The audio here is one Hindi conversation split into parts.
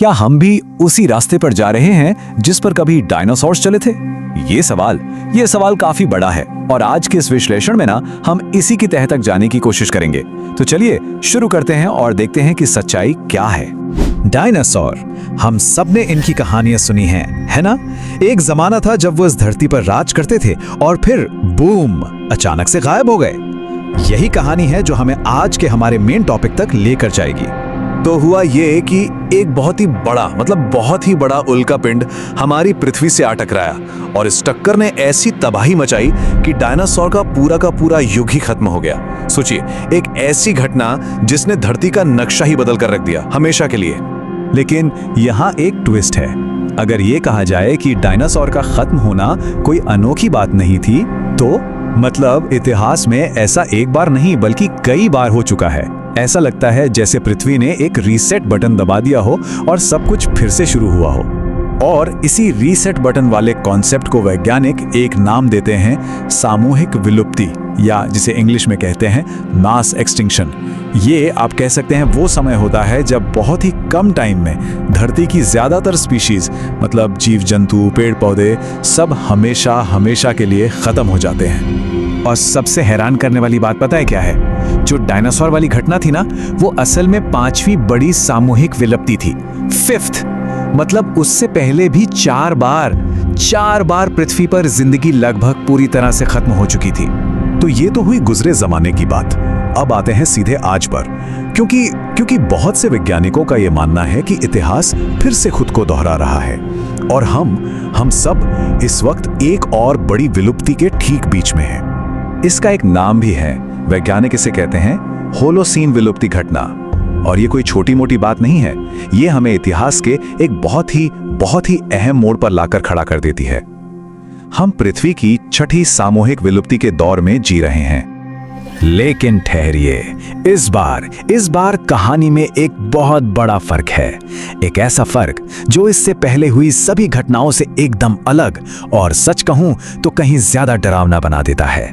क्या हम भी उसी रास्ते पर जा रहे हैं जिस पर कभी डायनासोर्स चले थे? ये सवाल काफी बड़ा है और आज के इस विश्लेषण में ना हम इसी की तह तक जाने की कोशिश करेंगे। तो चलिए शुरू करते हैं और देखते हैं कि सच्चाई क्या है। डायनासोर, हम सब ने इनकी कहानियां सुनी हैं, है ना? एक जमाना था जब वो इस धरती पर राज करते थे और फिर बूम, अचानक से गायब हो गए। यही कहानी है जो हमें आज के हमारे मेन टॉपिक तक लेकर जाएगी। तो हुआ ये कि एक बहुत ही बड़ा उल्का पिंड हमारी पृथ्वी से आ टकराया और इस टक्कर ने ऐसी तबाही मचाई कि डायनासोर का पूरा युग ही खत्म हो गया। सोचिए, एक ऐसी घटना जिसने धरती का नक्शा ही बदल कर रख दिया हमेशा के लिए। लेकिन यहाँ एक ट्विस्ट है। अगर ये कहा जाए कि डायनासोर का खत्म होना कोई अनोखी बात नहीं थी, तो मतलब इतिहास में ऐसा एक बार नहीं बल्कि कई बार हो चुका है। ऐसा लगता है जैसे पृथ्वी ने एक रीसेट बटन दबा दिया हो और सब कुछ फिर से शुरू हुआ हो। और इसी रीसेट बटन वाले कॉन्सेप्ट को वैज्ञानिक एक नाम देते हैं सामूहिक विलुप्ति, या जिसे इंग्लिश में कहते हैं मास एक्सटिंक्शन। ये आप कह सकते हैं वो समय होता है जब बहुत ही कम टाइम में धरती की ज्यादातर स्पीशीज, मतलब जीव जंतु, पेड़ पौधे, सब हमेशा के लिए खत्म हो जाते हैं। और सबसे हैरान करने वाली बात पता है क्या है? जो डायनासोर वाली घटना थी ना, वो असल में 5वीं बड़ी सामूहिक विलुप्ति थी, 5th। मतलब उससे पहले भी 4 बार पृथ्वी पर जिंदगी लगभग पूरी तरह से खत्म हो चुकी थी। तो ये तो हुई गुजरे जमाने की बात। अब आते हैं सीधे आज पर, क्योंकि बहुत से वैज्ञानिकों का ये मानना है कि इतिहास फिर से खुद को दोहरा रहा है और हम सब इस वक्त एक और बड़ी विलुप्ति के ठीक बीच में हैं। इसका एक नाम भी है, वैज्ञानिक इसे कहते हैं होलोसीन विलुप्ति घटना। और ये कोई छोटी मोटी बात नहीं है, ये हमें इतिहास के एक बहुत ही अहम मोड़ पर लाकर खड़ा कर देती है। हम पृथ्वी की 6ठी सामूहिक विलुप्ति के दौर में जी रहे हैं। लेकिन ठहरिए, इस बार कहानी में एक बहुत बड़ा फर्क है। एक ऐसा फर्क जो इससे पहले हुई सभी घटनाओं से एकदम अलग और सच कहूं तो कहीं ज्यादा डरावना बना देता है।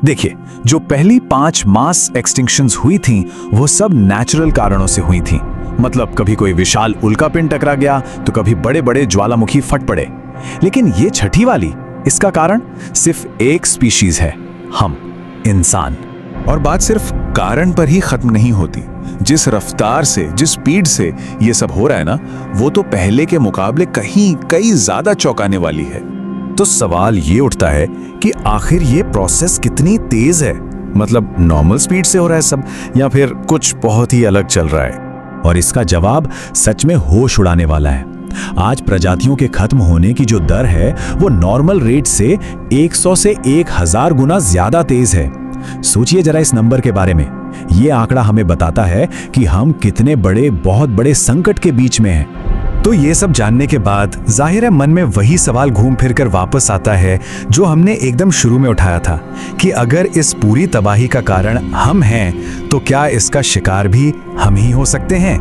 देखिए, जो पहली 5 मास एक्सटिंक्शंस हुई थीं, वो सब नेचुरल कारणों से हुई थीं। मतलब कभी कोई विशाल उल्का पिंड टकरा गया तो कभी बड़े ज्वालामुखी फट पड़े। लेकिन ये 6ठी वाली, इसका कारण सिर्फ एक स्पीशीज है, हम इंसान। और बात सिर्फ कारण पर ही खत्म नहीं होती। जिस रफ्तार से, जिस स्पीड से ये सब हो रहा है ना, वो तो पहले के मुकाबले कई ज्यादा चौंकाने वाली है। तो सवाल ये उठता है कि आखिर ये प्रोसेस कितनी तेज है? मतलब नॉर्मल स्पीड से हो रहा है सब, या फिर कुछ बहुत ही अलग चल रहा है? और इसका जवाब सच में होश उड़ाने वाला है। आज प्रजातियों के खत्म होने की जो दर है वो नॉर्मल रेट से 100 से 1000 गुना ज्यादा तेज है। सोचिए जरा इस नंबर के बारे में। ये आंकड़ा हमें बताता है कि हम कितने बहुत बड़े संकट के बीच में हैं। तो ये सब जानने के बाद जाहिर है मन में वही सवाल घूम फिर कर वापस आता है जो हमने एकदम शुरू में उठाया था, कि अगर इस पूरी तबाही का कारण हम हैं, तो क्या इसका शिकार भी हम ही हो सकते हैं?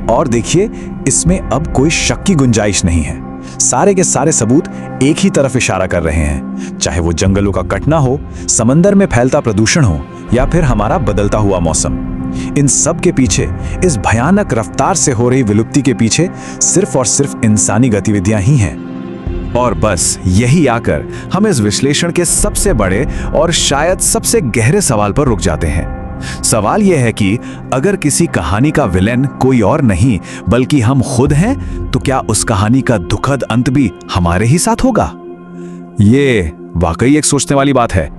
और देखिए, इसमें अब कोई शक की गुंजाइश नहीं है। सारे के सारे सबूत एक ही तरफ इशारा कर रहे हैं, चाहे वो जंगलों का कटना हो, समंदर में फैलता प्रदूषण हो, या फिर हमारा बदलता हुआ मौसम। इन सब के पीछे, इस भयानक रफ्तार से हो रही विलुप्ति के पीछे सिर्फ और सिर्फ इंसानी गतिविधियां ही हैं। और बस यही आकर हम इस विश्लेषण के सबसे बड़े और शायद सबसे गहरे सवाल पर रुक जाते हैं। सवाल यह है कि अगर किसी कहानी का विलेन कोई और नहीं बल्कि हम खुद हैं, तो क्या उस कहानी का दुखद अंत भी हमारे ही साथ होगा? ये वाकई एक सोचने वाली बात है।